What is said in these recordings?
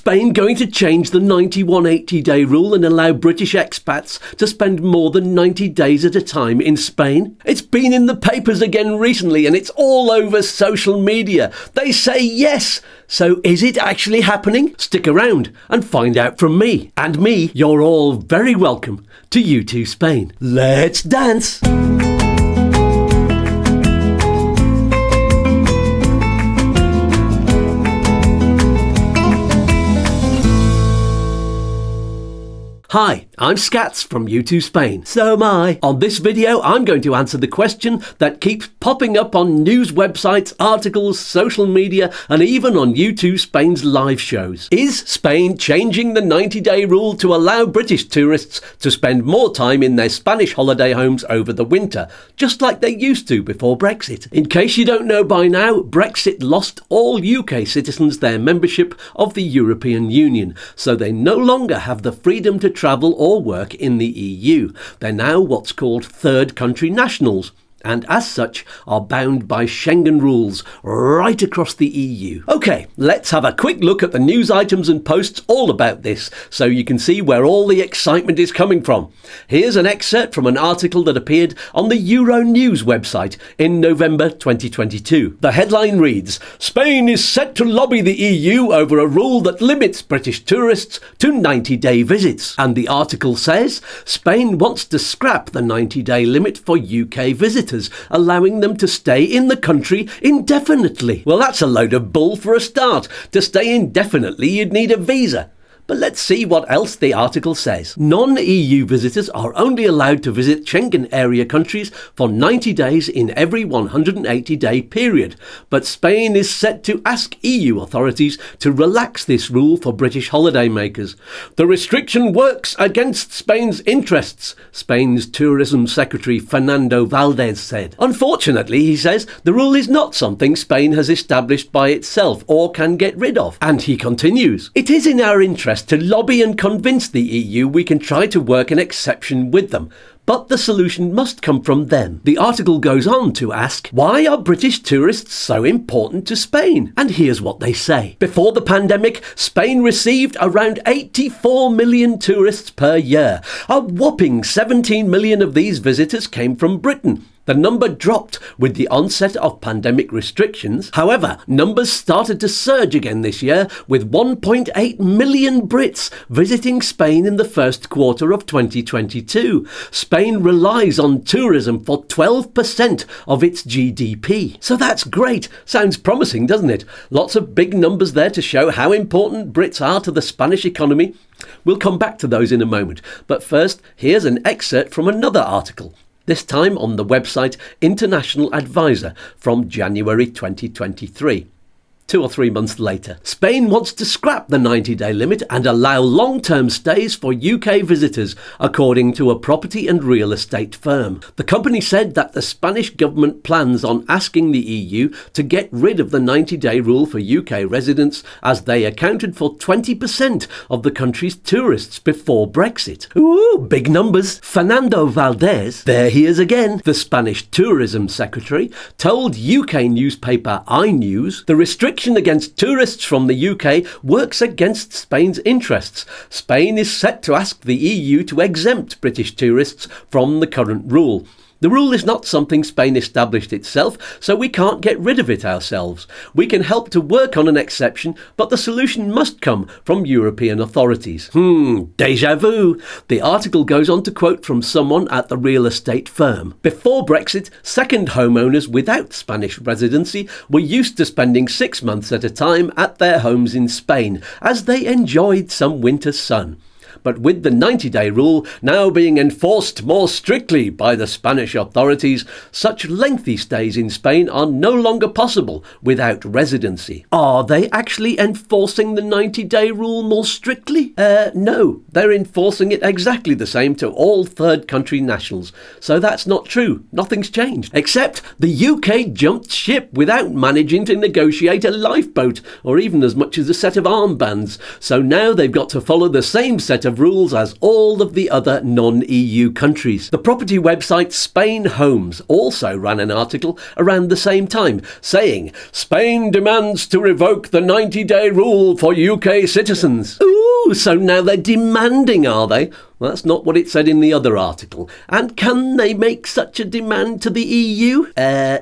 Spain going to change the 9180-day rule and allow British expats to spend more than 90 days at a time in Spain? It's been in the papers again recently and it's all over social media. They say yes. So is it actually happening? Stick around and find out from me. And me, you're all very welcome to YouTooSpain. Let's dance! Hi, I'm Skatz from YouTooSpain. So am I. On this video, I'm going to answer the question that keeps popping up on news websites, articles, social media, and even on YouTooSpain's live shows. Is Spain changing the 90-day rule to allow British tourists to spend more time in their Spanish holiday homes over the winter, just like they used to before Brexit? In case you don't know by now, Brexit lost all UK citizens their membership of the European Union, so they no longer have the freedom to travel or work in the EU. They're now what's called third country nationals, and as such are bound by Schengen rules right across the EU. Okay, let's have a quick look at the news items and posts all about this, so you can see where all the excitement is coming from. Here's an excerpt from an article that appeared on the Euronews website in November 2022. The headline reads, "Spain is set to lobby the EU over a rule that limits British tourists to 90-day visits." And the article says, Spain wants to scrap the 90-day limit for UK visitors, allowing them to stay in the country indefinitely. Well, that's a load of bull for a start. To stay indefinitely, you'd need a visa. But let's see what else the article says. Non-EU visitors are only allowed to visit Schengen area countries for 90 days in every 180-day period. But Spain is set to ask EU authorities to relax this rule for British holidaymakers. The restriction works against Spain's interests, Spain's Tourism Secretary Fernando Valdez said. Unfortunately, he says, the rule is not something Spain has established by itself or can get rid of. And he continues, "It is in our interest to lobby and convince the EU we can try to work an exception with them. But the solution must come from them." The article goes on to ask, why are British tourists so important to Spain? And here's what they say. Before the pandemic, Spain received around 84 million tourists per year. A whopping 17 million of these visitors came from Britain. The number dropped with the onset of pandemic restrictions. However, numbers started to surge again this year, with 1.8 million Brits visiting Spain in the first quarter of 2022. Spain relies on tourism for 12% of its GDP. So that's great. Sounds promising, doesn't it? Lots of big numbers there to show how important Brits are to the Spanish economy. We'll come back to those in a moment. But first, here's an excerpt from another article. This time on the website International Advisor from January 2023. 2 or 3 months later. Spain wants to scrap the 90-day limit and allow long-term stays for UK visitors, according to a property and real estate firm. The company said that the Spanish government plans on asking the EU to get rid of the 90-day rule for UK residents, as they accounted for 20% of the country's tourists before Brexit. Ooh, big numbers. Fernando Valdez, there he is again, the Spanish Tourism Secretary, told UK newspaper iNews the restriction against tourists from the UK works against Spain's interests. Spain is set to ask the EU to exempt British tourists from the current rule. The rule is not something Spain established itself, so we can't get rid of it ourselves. We can help to work on an exception, but the solution must come from European authorities. Déjà vu. The article goes on to quote from someone at the real estate firm. Before Brexit, second homeowners without Spanish residency were used to spending 6 months at a time at their homes in Spain, as they enjoyed some winter sun. But with the 90-day rule now being enforced more strictly by the Spanish authorities, such lengthy stays in Spain are no longer possible without residency. Are they actually enforcing the 90-day rule more strictly? No, they're enforcing it exactly the same to all third country nationals. So that's not true. Nothing's changed. Except the UK jumped ship without managing to negotiate a lifeboat or even as much as a set of armbands. So now they've got to follow the same set set of rules as all of the other non-EU countries. The property website Spain Homes also ran an article around the same time saying, Spain demands to revoke the 90-day rule for UK citizens. Ooh, so now they're demanding, are they? Well, that's not what it said in the other article. And can they make such a demand to the EU?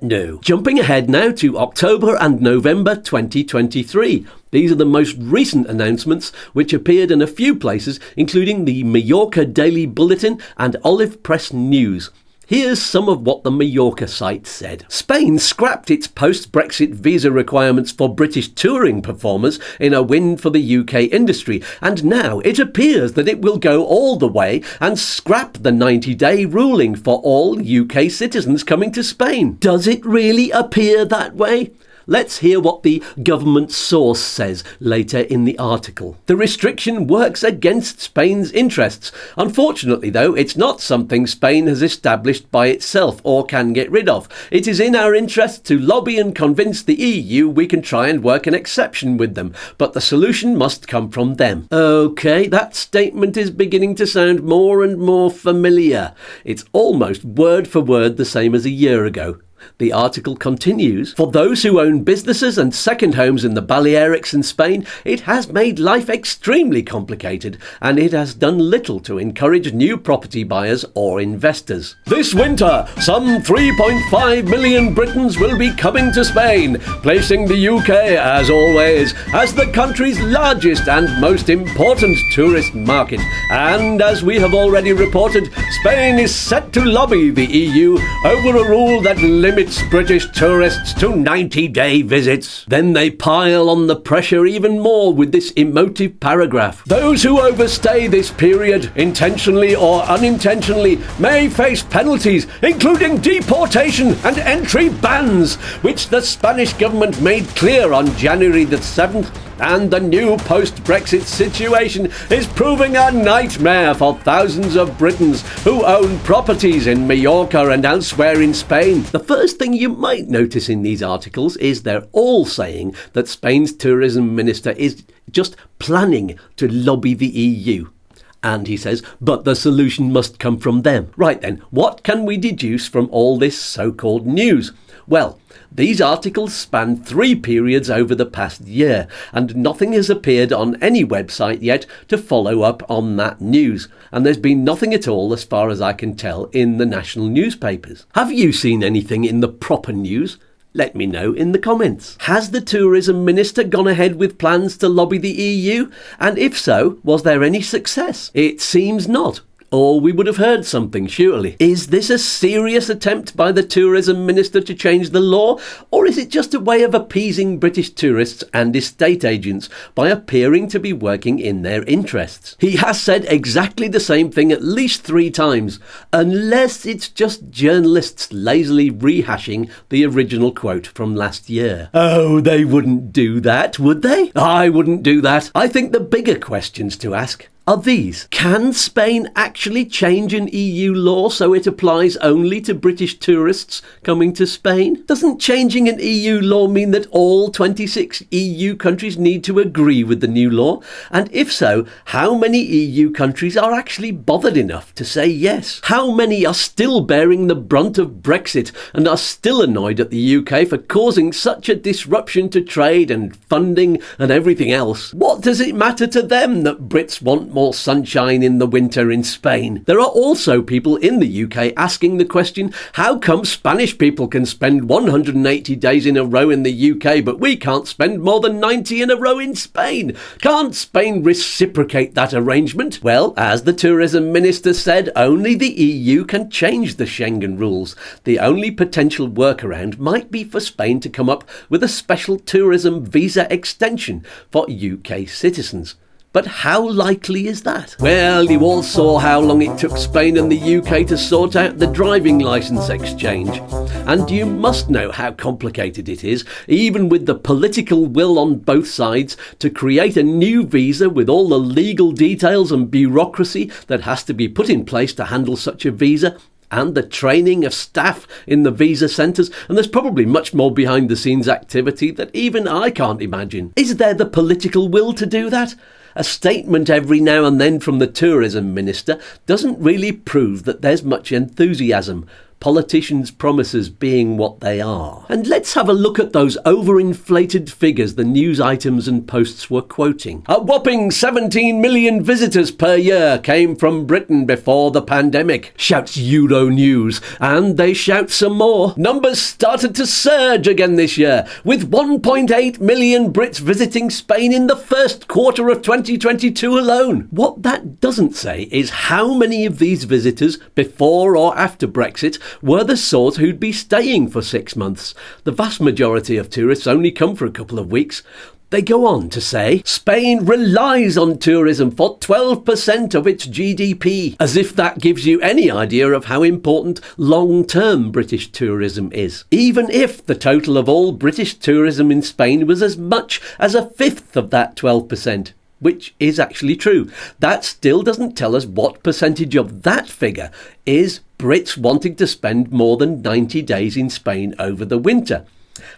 No. Jumping ahead now to October and November 2023. These are the most recent announcements, which appeared in a few places, including the Mallorca Daily Bulletin and Olive Press News. Here's some of what the Mallorca site said. Spain scrapped its post-Brexit visa requirements for British touring performers in a win for the UK industry, and now it appears that it will go all the way and scrap the 90-day ruling for all UK citizens coming to Spain. Does it really appear that way? Let's hear what the government source says later in the article. The restriction works against Spain's interests. Unfortunately, though, it's not something Spain has established by itself or can get rid of. It is in our interest to lobby and convince the EU we can try and work an exception with them, but the solution must come from them. Okay, that statement is beginning to sound more and more familiar. It's almost word for word the same as a year ago. The article continues, for those who own businesses and second homes in the Balearics and Spain, it has made life extremely complicated, and it has done little to encourage new property buyers or investors. This winter, some 3.5 million Britons will be coming to Spain, placing the UK, as always, as the country's largest and most important tourist market. And as we have already reported, Spain is set to lobby the EU over a rule that limits British tourists to 90-day visits. Then they pile on the pressure even more with this emotive paragraph. Those who overstay this period, intentionally or unintentionally, may face penalties, including deportation and entry bans, which the Spanish government made clear on January the 7th. And the new post-Brexit situation is proving a nightmare for thousands of Britons who own properties in Mallorca and elsewhere in Spain. The first thing you might notice in these articles is they're all saying that Spain's tourism minister is just planning to lobby the EU. And he says, but the solution must come from them. Right then, what can we deduce from all this so-called news? Well, these articles span 3 periods over the past year, and nothing has appeared on any website yet to follow up on that news. And there's been nothing at all, as far as I can tell, in the national newspapers. Have you seen anything in the proper news? Let me know in the comments. Has the tourism minister gone ahead with plans to lobby the EU? And if so, was there any success? It seems not. Or we would have heard something, surely. Is this a serious attempt by the tourism minister to change the law? Or is it just a way of appeasing British tourists and estate agents by appearing to be working in their interests? He has said exactly the same thing at least 3 times, unless it's just journalists lazily rehashing the original quote from last year. Oh, they wouldn't do that, would they? I wouldn't do that. I think the bigger questions to ask are these. Can Spain actually change an EU law so it applies only to British tourists coming to Spain? Doesn't changing an EU law mean that all 26 EU countries need to agree with the new law? And if so, how many EU countries are actually bothered enough to say yes? How many are still bearing the brunt of Brexit and are still annoyed at the UK for causing such a disruption to trade and funding and everything else? What does it matter to them that Brits want more sunshine in the winter in Spain? There are also people in the UK asking the question, how come Spanish people can spend 180 days in a row in the UK, but we can't spend more than 90 in a row in Spain? Can't Spain reciprocate that arrangement? Well, as the tourism minister said, only the EU can change the Schengen rules. The only potential workaround might be for Spain to come up with a special tourism visa extension for UK citizens. But how likely is that? Well, you all saw how long it took Spain and the UK to sort out the driving licence exchange. And you must know how complicated it is, even with the political will on both sides, to create a new visa with all the legal details and bureaucracy that has to be put in place to handle such a visa, and the training of staff in the visa centres, and there's probably much more behind the scenes activity that even I can't imagine. Is there the political will to do that? A statement every now and then from the tourism minister doesn't really prove that there's much enthusiasm, politicians' promises being what they are. And let's have a look at those overinflated figures the news items and posts were quoting. A whopping 17 million visitors per year came from Britain before the pandemic, shouts Euronews, and they shout some more. Numbers started to surge again this year, with 1.8 million Brits visiting Spain in the first quarter of 2022 alone. What that doesn't say is how many of these visitors, before or after Brexit, were the sort who'd be staying for 6 months. The vast majority of tourists only come for a couple of weeks. They go on to say, Spain relies on tourism for 12% of its GDP, as if that gives you any idea of how important long-term British tourism is. Even if the total of all British tourism in Spain was as much as a fifth of that 12%. Which is actually true. That still doesn't tell us what percentage of that figure is Brits wanting to spend more than 90 days in Spain over the winter.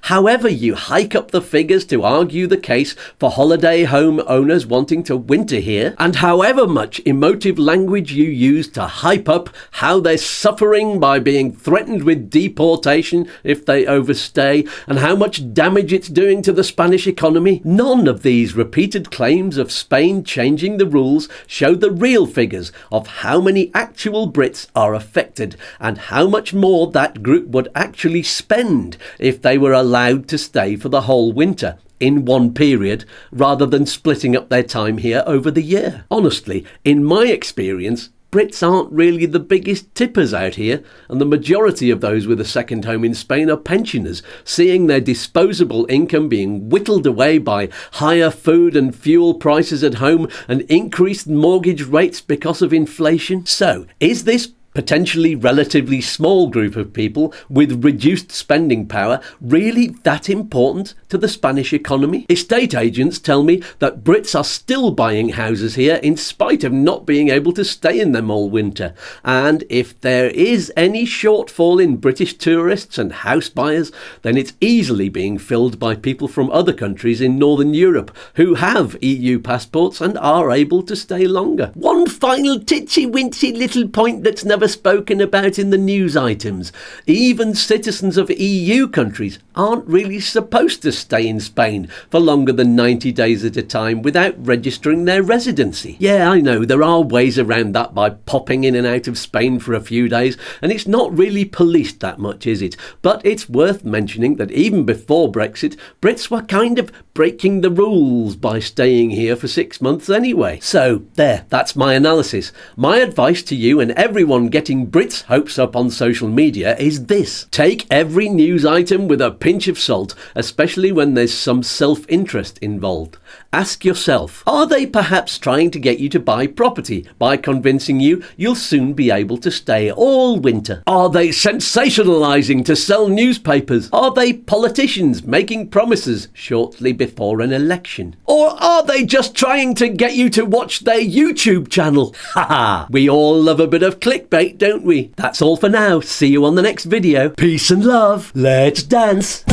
However you hike up the figures to argue the case for holiday home owners wanting to winter here, and however much emotive language you use to hype up how they're suffering by being threatened with deportation if they overstay, and how much damage it's doing to the Spanish economy, none of these repeated claims of Spain changing the rules show the real figures of how many actual Brits are affected and how much more that group would actually spend if they were allowed to stay for the whole winter in one period rather than splitting up their time here over the year. Honestly, in my experience, Brits aren't really the biggest tippers out here, and the majority of those with a second home in Spain are pensioners, seeing their disposable income being whittled away by higher food and fuel prices at home and increased mortgage rates because of inflation. So, is this potentially relatively small group of people with reduced spending power really that important to the Spanish economy? Estate agents tell me that Brits are still buying houses here in spite of not being able to stay in them all winter. And if there is any shortfall in British tourists and house buyers, then it's easily being filled by people from other countries in Northern Europe who have EU passports and are able to stay longer. One final titsy-wintsy little point that's never spoken about in the news items. Even citizens of EU countries aren't really supposed to stay in Spain for longer than 90 days at a time without registering their residency. Yeah, I know, there are ways around that by popping in and out of Spain for a few days, and it's not really policed that much, is it? But it's worth mentioning that even before Brexit, Brits were kind of breaking the rules by staying here for 6 months anyway. So, that's my analysis. My advice to you and everyone getting Brits' hopes up on social media is this. Take every news item with a pinch of salt, especially when there's some self-interest involved. Ask yourself, are they perhaps trying to get you to buy property by convincing you you'll soon be able to stay all winter? Are they sensationalising to sell newspapers? Are they politicians making promises shortly before an election? Or are they just trying to get you to watch their YouTube channel? Haha, we all love a bit of clickbait, don't we? That's all for now. See you on the next video. Peace and love. Let's dance.